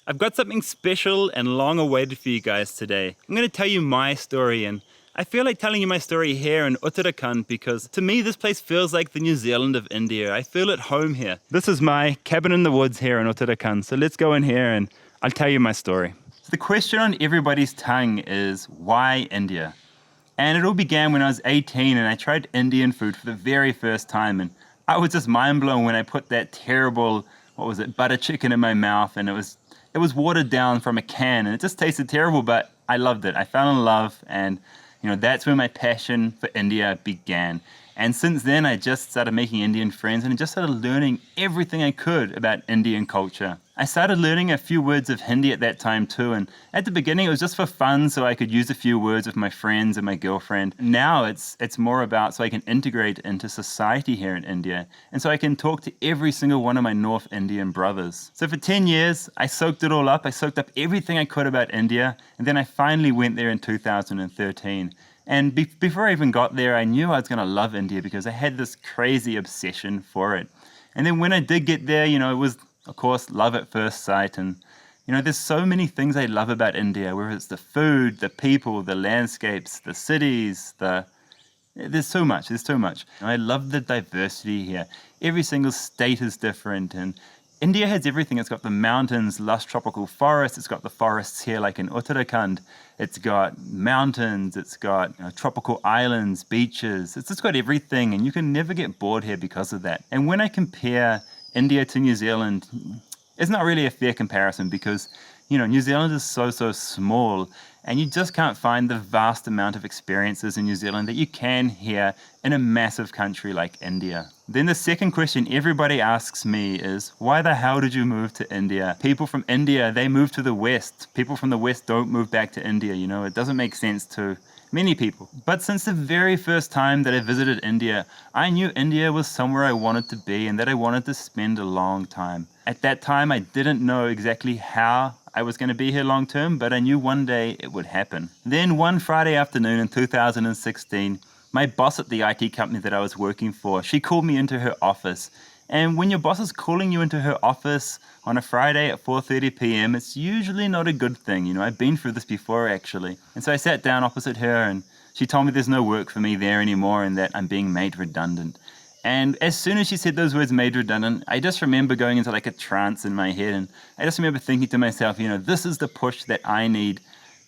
I've got something special and long awaited for you guys today. I'm going to tell you my story, and I feel like telling you my story here in Uttarakhand because to me this place feels like the New Zealand of India. I feel at home here. This is my cabin in the woods here in Uttarakhand, so let's go in here and I'll tell you my story. So the question on everybody's tongue is, why India? And it all began when I was 18 and I tried Indian food for the very first time, and I was just mind blown when I put that terrible, butter chicken in my mouth, and it was watered down from a can and it just tasted terrible, but I loved it. I fell in love, and that's where my passion for India began. And since then I just started making Indian friends and I just started learning everything I could about Indian culture. I started learning a few words of Hindi at that time too, and at the beginning it was just for fun so I could use a few words with my friends and my girlfriend. Now it's more about so I can integrate into society here in India, and so I can talk to every single one of my North Indian brothers. So for 10 years I soaked it all up. I soaked up everything I could about India, and then I finally went there in 2013. And before I even got there, I knew I was going to love India because I had this crazy obsession for it. And then when I did get there, it was, of course, love at first sight. And, there's so many things I love about India, whether it's the food, the people, the landscapes, the cities, there's so much. I love the diversity here. Every single state is different, and India has everything. It's got the mountains, lush tropical forests. It's got the forests here like in Uttarakhand. It's got mountains. It's got tropical islands, beaches. It's just got everything, and you can never get bored here because of that. And when I compare India to New Zealand, it's not really a fair comparison because New Zealand is so small, and you just can't find the vast amount of experiences in New Zealand that you can here in a massive country like India. Then the second question everybody asks me is, why the hell did you move to India? People from India, they move to the West. People from the West don't move back to India. It doesn't make sense to many people. But since the very first time that I visited India, I knew India was somewhere I wanted to be and that I wanted to spend a long time. At that time, I didn't know exactly how I was going to be here long term, but I knew one day it would happen. Then one Friday afternoon in 2016, my boss at the IT company that I was working for, she called me into her office. And when your boss is calling you into her office on a Friday at 4:30 p.m., it's usually not a good thing. I've been through this before actually. And so I sat down opposite her and she told me there's no work for me there anymore and that I'm being made redundant. And as soon as she said those words, made redundant, I just remember going into like a trance in my head. And I just remember thinking to myself, this is the push that I need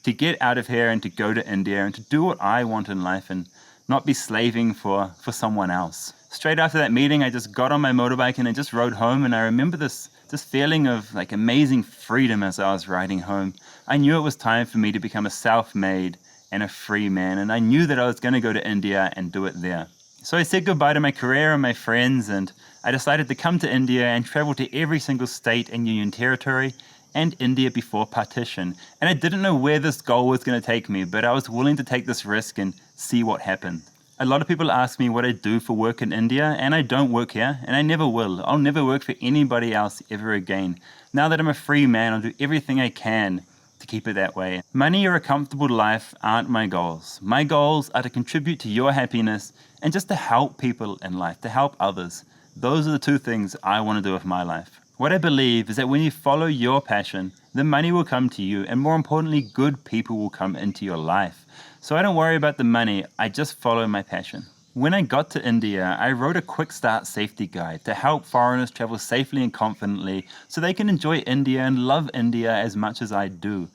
to get out of here and to go to India and to do what I want in life and not be slaving for someone else. Straight after that meeting, I just got on my motorbike and I just rode home. And I remember this feeling of like amazing freedom as I was riding home. I knew it was time for me to become a self-made and a free man. And I knew that I was going to go to India and do it there. So I said goodbye to my career and my friends, and I decided to come to India and travel to every single state and union territory and India before partition. And I didn't know where this goal was going to take me, but I was willing to take this risk and see what happened. A lot of people ask me what I do for work in India, and I don't work here, and I never will. I'll never work for anybody else ever again. Now that I'm a free man, I'll do everything I can to keep it that way. Money or a comfortable life aren't my goals. My goals are to contribute to your happiness and just to help people in life, to help others. Those are the two things I want to do with my life. What I believe is that when you follow your passion, the money will come to you, and more importantly, good people will come into your life. So I don't worry about the money, I just follow my passion. When I got to India, I wrote a quick start safety guide to help foreigners travel safely and confidently so they can enjoy India and love India as much as I do.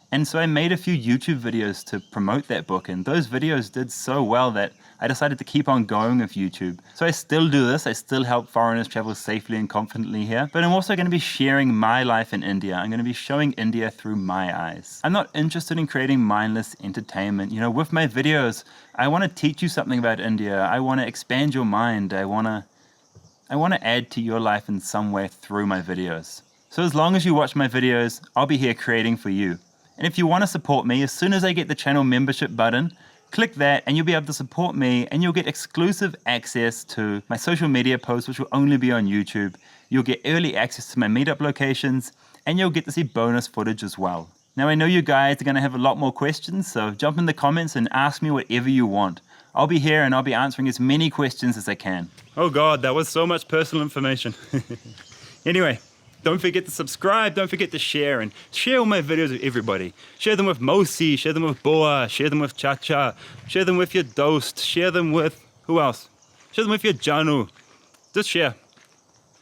And so I made a few YouTube videos to promote that book, and those videos did so well that I decided to keep on going with YouTube. So I still do this, I still help foreigners travel safely and confidently here, but I'm also going to be sharing my life in India. I'm going to be showing India through my eyes. I'm not interested in creating mindless entertainment. With my videos, I want to teach you something about India. I want to expand your mind. I want to add to your life in some way through my videos. So as long as you watch my videos, I'll be here creating for you. And if you want to support me, as soon as I get the channel membership button, click that and you'll be able to support me, and you'll get exclusive access to my social media posts, which will only be on YouTube. You'll get early access to my meetup locations, and you'll get to see bonus footage as well. Now I know you guys are going to have a lot more questions, so jump in the comments and ask me whatever you want. I'll be here and I'll be answering as many questions as I can. Oh God, that was so much personal information. Anyway, Don't forget to subscribe, don't forget to share, and share all my videos with everybody. Share them with Mosi, share them with Boa, share them with Chacha, share them with your Dost, share them with, who else? Share them with your Janu. Just share.